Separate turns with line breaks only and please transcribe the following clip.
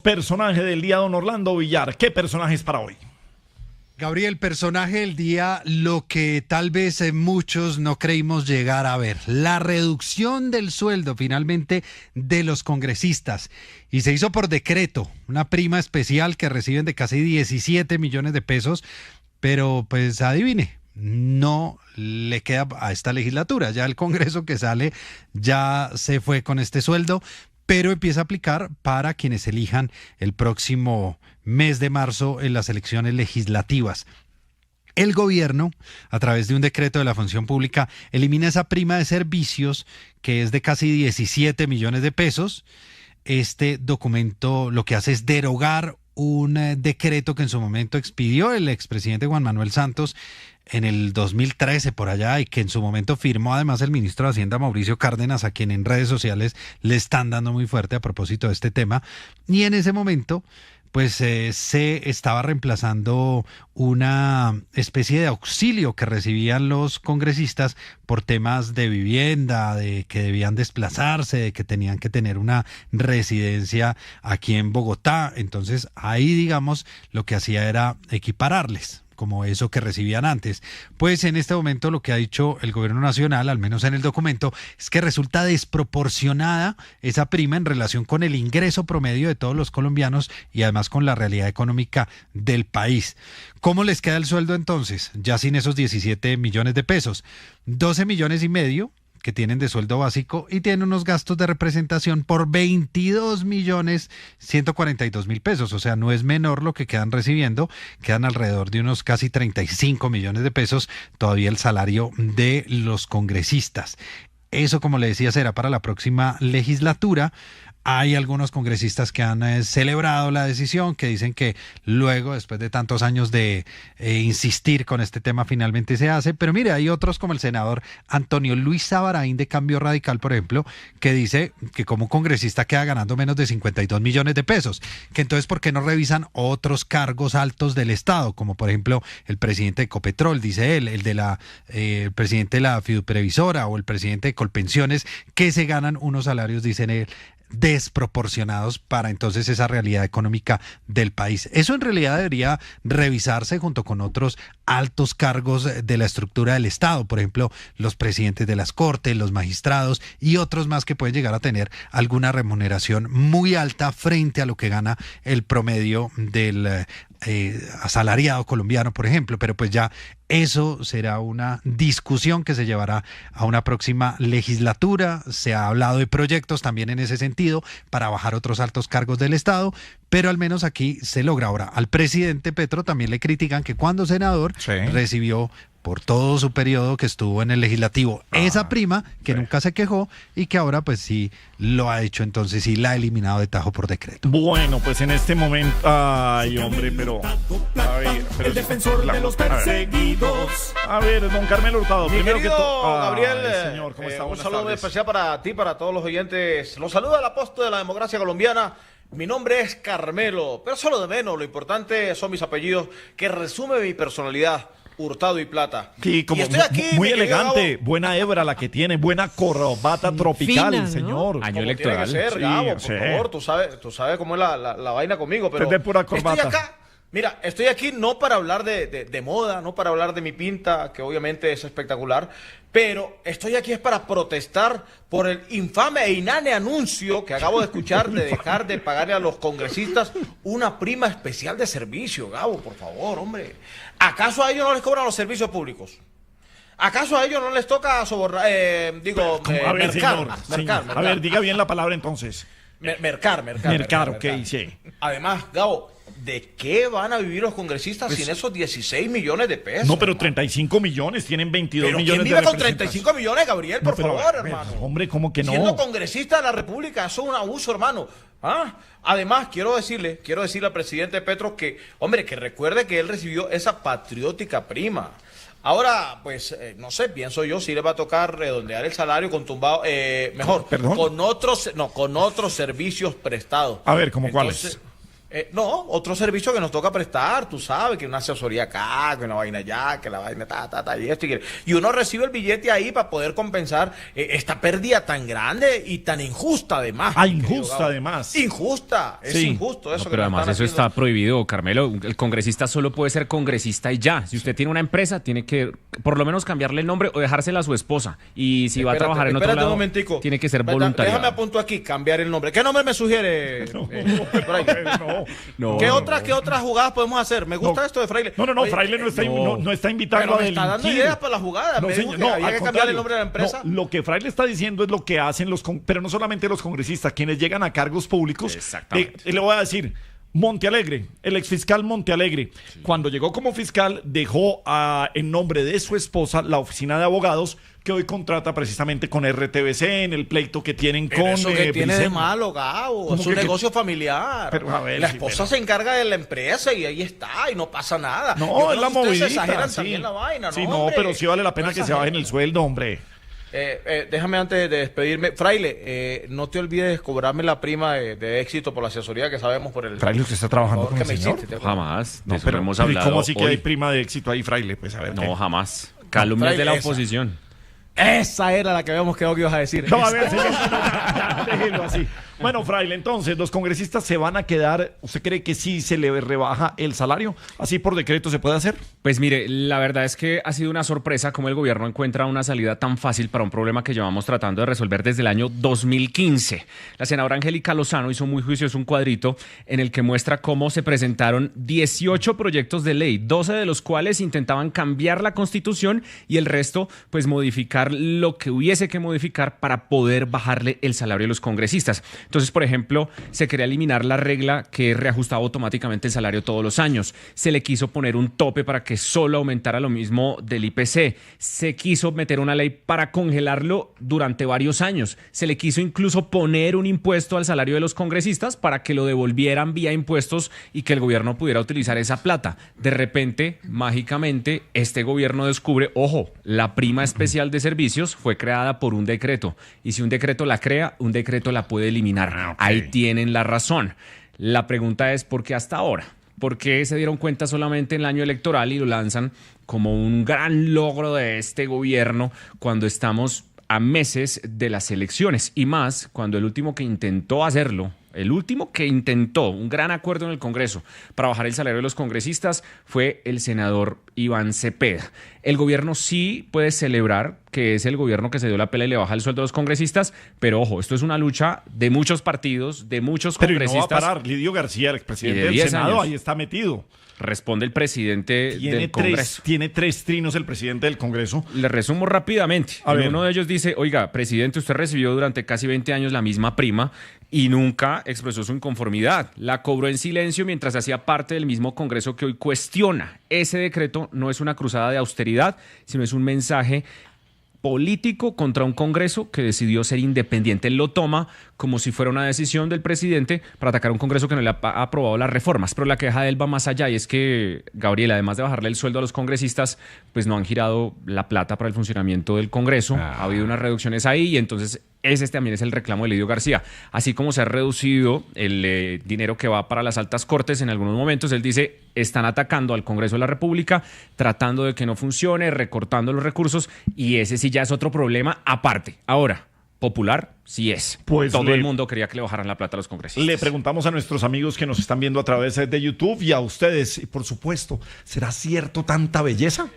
Personaje del día, don Orlando Villar. ¿Qué personaje es para hoy?
Gabriel, personaje del día, lo que tal vez muchos no creímos llegar a ver, la reducción del sueldo finalmente de los congresistas. Y se hizo por decreto, una prima especial que reciben de casi 17 millones de pesos, pero pues adivine, no le queda a esta legislatura. Ya el Congreso que sale ya se fue con este sueldo, pero empieza a aplicar para quienes elijan el próximo mes de marzo en las elecciones legislativas. El gobierno, a través de un decreto de la función pública, elimina esa prima de servicios que es de casi 17 millones de pesos. Este documento lo que hace es derogar un decreto que en su momento expidió el expresidente Juan Manuel Santos en el 2013 por allá, y que en su momento firmó además el ministro de Hacienda Mauricio Cárdenas, a quien en redes sociales le están dando muy fuerte a propósito de este tema. Y en ese momento pues se estaba reemplazando una especie de auxilio que recibían los congresistas por temas de vivienda, de que debían desplazarse, de que tenían que tener una residencia aquí en Bogotá. Entonces ahí, digamos, lo que hacía era equipararles como eso que recibían antes. Pues en este momento lo que ha dicho el gobierno nacional, al menos en el documento, es que resulta desproporcionada esa prima en relación con el ingreso promedio de todos los colombianos y además con la realidad económica del país. ¿Cómo les queda el sueldo entonces? Ya sin esos 17 millones de pesos. 12 millones y medio que tienen de sueldo básico y tienen unos gastos de representación por 22.142.000 pesos. O sea, no es menor lo que quedan recibiendo, quedan alrededor de unos casi 35 millones de pesos todavía el salario de los congresistas. Eso, como le decía, será para la próxima legislatura. Hay algunos congresistas que han celebrado la decisión, que dicen que luego, después de tantos años de insistir con este tema, finalmente se hace. Pero mire, hay otros como el senador Antonio Luis Sabarain de Cambio Radical, por ejemplo, que dice que como un congresista queda ganando menos de 52 millones de pesos, que entonces ¿por qué no revisan otros cargos altos del Estado? Como por ejemplo el presidente de Ecopetrol, dice él, el presidente de la Fiduprevisora o el presidente de Colpensiones, que se ganan unos salarios, dicen él, desproporcionados para entonces esa realidad económica del país. Eso en realidad debería revisarse junto con otros altos cargos de la estructura del Estado, por ejemplo, los presidentes de las Cortes, los magistrados y otros más que pueden llegar a tener alguna remuneración muy alta frente a lo que gana el promedio del asalariado colombiano, por ejemplo. Pero pues ya eso será una discusión que se llevará a una próxima legislatura. Se ha hablado de proyectos también en ese sentido para bajar otros altos cargos del Estado, pero al menos aquí se logra. Ahora, al presidente Petro también le critican que cuando senador recibió por todo su periodo que estuvo en el legislativo esa prima, que nunca se quejó y que ahora pues sí lo ha hecho, entonces sí la ha eliminado de tajo por decreto.
Bueno, pues en este momento, ay hombre, pero a ver,
el defensor de los perseguidos.
A ver, don Carmelo Hurtado,
Mi
primero
querido
que todo,
Gabriel,
señor, ¿cómo está?
un
Buenas
saludo muy
tardes.
especial para ti, para todos los oyentes. Los saluda el apóstol de la democracia colombiana. Mi nombre es Carmelo, pero solo de menos, lo importante son mis apellidos, que resume mi personalidad. Hurtado y Plata.
Sí, como
y estoy aquí,
muy
mi querido
elegante,
Gabo.
buena hebra la que tiene, buena corbata tropical,
fina, ¿no?
señor.
Año
Como
electoral.
tiene que ser,
Sí,
Gabo, por
sí.
favor, tú sabes cómo es la vaina conmigo, pero
Es de pura corbata.
estoy acá. Mira, estoy aquí no para hablar de moda, no para hablar de mi pinta, que obviamente es espectacular, pero estoy aquí es para protestar por el infame e inane anuncio que acabo de escuchar de dejar de pagarle a los congresistas una prima especial de servicio. Gabo, por favor, hombre. ¿Acaso a ellos no les cobran los servicios públicos? ¿Acaso a ellos no les toca sobornar,
A ver,
mercar,
señor,
mercar?
A ver, diga bien la palabra entonces.
Mercar.
Ok, sí.
Además, Gabo, ¿de qué van a vivir los congresistas sin esos 16 millones de pesos?
No, pero 35 millones, tienen 22
¿Pero
millones
quién
de
vive con
representantes.
35 millones, Gabriel?
No,
Por
pero,
favor,
a ver,
hermano.
hombre, ¿cómo que no?
Siendo congresista de la República, eso es un abuso, hermano. ¿Ah? Además, quiero decirle al presidente Petro que, hombre, que recuerde que él recibió esa patriótica prima. Ahora, pues, no sé, pienso yo, si le va a tocar redondear el salario con tumbado, mejor,
¿Perdón?
con otros servicios prestados.
A ver, ¿cómo
Entonces,
cuáles?
No, otro servicio que nos toca prestar, tú sabes, que una asesoría acá, que una vaina allá, que la vaina y esto y uno recibe el billete ahí para poder compensar esta pérdida tan grande y tan injusta además.
Injusta además.
Injusta, es injusto eso.
No, pero además eso está prohibido, Carmelo. El congresista solo puede ser congresista y ya. Si usted tiene una empresa, tiene que por lo menos cambiarle el nombre o dejársela a su esposa. Y si va a trabajar en otro lado, tiene que ser voluntario.
Déjame apunto aquí, cambiar el nombre. ¿Qué nombre me sugiere?
No.
¿Qué otras jugadas podemos hacer? Me gusta esto de Fraile.
No, Fraile no está invitando
a delinquir. Está dando ideas para la jugada.
No, señor,
había que cambiar el nombre de la empresa.
No, lo que Fraile está diciendo es lo que hacen pero no solamente los congresistas, quienes llegan a cargos públicos.
Exactamente.
Le voy a decir, Montealegre, el exfiscal Montealegre, cuando llegó como fiscal, dejó en nombre de su esposa la oficina de abogados que hoy contrata precisamente con RTBC en el pleito que tienen con
eso que tiene de malo, Gabo, es un negocio familiar.
Pero, a ver,
la esposa se encarga de la empresa y ahí está y no pasa nada.
No, es la movidita.
Exageran también la vaina,
sí, no, pero sí vale la pena que se bajen el sueldo, hombre.
Déjame antes de despedirme, Fraile, no te olvides cobrarme la prima de éxito por la asesoría que sabemos por el...
Fraile, ¿usted está trabajando con el señor?
Jamás,
no, pero hemos hablado. ¿Cómo así que hay prima de éxito ahí, Fraile? Pues a ver.
No, jamás. Calumnias de la oposición.
Esa era la que habíamos quedado que ibas a decir.
No, a ver, señor, déjelo así. Bueno, Fraile, entonces, los congresistas se van a quedar, ¿usted cree que sí se le rebaja el salario? ¿Así por decreto se puede hacer?
Pues mire, la verdad es que ha sido una sorpresa cómo el gobierno encuentra una salida tan fácil para un problema que llevamos tratando de resolver desde el año 2015. La senadora Angélica Lozano hizo muy juicioso un cuadrito en el que muestra cómo se presentaron 18 proyectos de ley, 12 de los cuales intentaban cambiar la Constitución y el resto, pues modificar lo que hubiese que modificar para poder bajarle el salario a los congresistas. Entonces, por ejemplo, se quería eliminar la regla que reajustaba automáticamente el salario todos los años. Se le quiso poner un tope para que solo aumentara lo mismo del IPC. Se quiso meter una ley para congelarlo durante varios años. Se le quiso incluso poner un impuesto al salario de los congresistas para que lo devolvieran vía impuestos y que el gobierno pudiera utilizar esa plata. De repente, mágicamente, este gobierno descubre, ojo, la prima especial de servicios fue creada por un decreto. Y si un decreto la crea, un decreto la puede eliminar. Okay. Ahí tienen la razón. La pregunta es, ¿por qué hasta ahora? ¿Por qué se dieron cuenta solamente en el año electoral y lo lanzan como un gran logro de este gobierno cuando estamos a meses de las elecciones? Y más cuando el último que intentó hacerlo, un gran acuerdo en el Congreso para bajar el salario de los congresistas fue el senador Iván Cepeda. El gobierno sí puede celebrar que es el gobierno que se dio la pela y le baja el sueldo a los congresistas, pero ojo, esto es una lucha de muchos partidos, de muchos congresistas.
Pero no va a parar. Lidio García, el expresidente del Senado, ahí está metido.
Responde el presidente del Congreso.
Tiene 3 trinos el presidente del Congreso.
Le resumo rápidamente. Uno de ellos dice, oiga, presidente, usted recibió durante casi 20 años la misma prima y nunca expresó su inconformidad. La cobró en silencio mientras hacía parte del mismo Congreso que hoy cuestiona. Ese decreto no es una cruzada de austeridad, sino es un mensaje político contra un Congreso que decidió ser independiente. Él lo toma como si fuera una decisión del presidente para atacar a un Congreso que no le ha aprobado las reformas. Pero la queja de él va más allá y es que, Gabriel, además de bajarle el sueldo a los congresistas, pues no han girado la plata para el funcionamiento del Congreso. Ha habido unas reducciones ahí y entonces ese también es el reclamo de Lidio García. Así como se ha reducido el dinero que va para las altas cortes en algunos momentos, él dice, están atacando al Congreso de la República, tratando de que no funcione, recortando los recursos, y ese sí ya es otro problema aparte. Ahora, popular sí es. Pues todo el mundo quería que le bajaran la plata a los congresistas.
Le preguntamos a nuestros amigos que nos están viendo a través de YouTube y a ustedes, y por supuesto, ¿será cierto tanta belleza?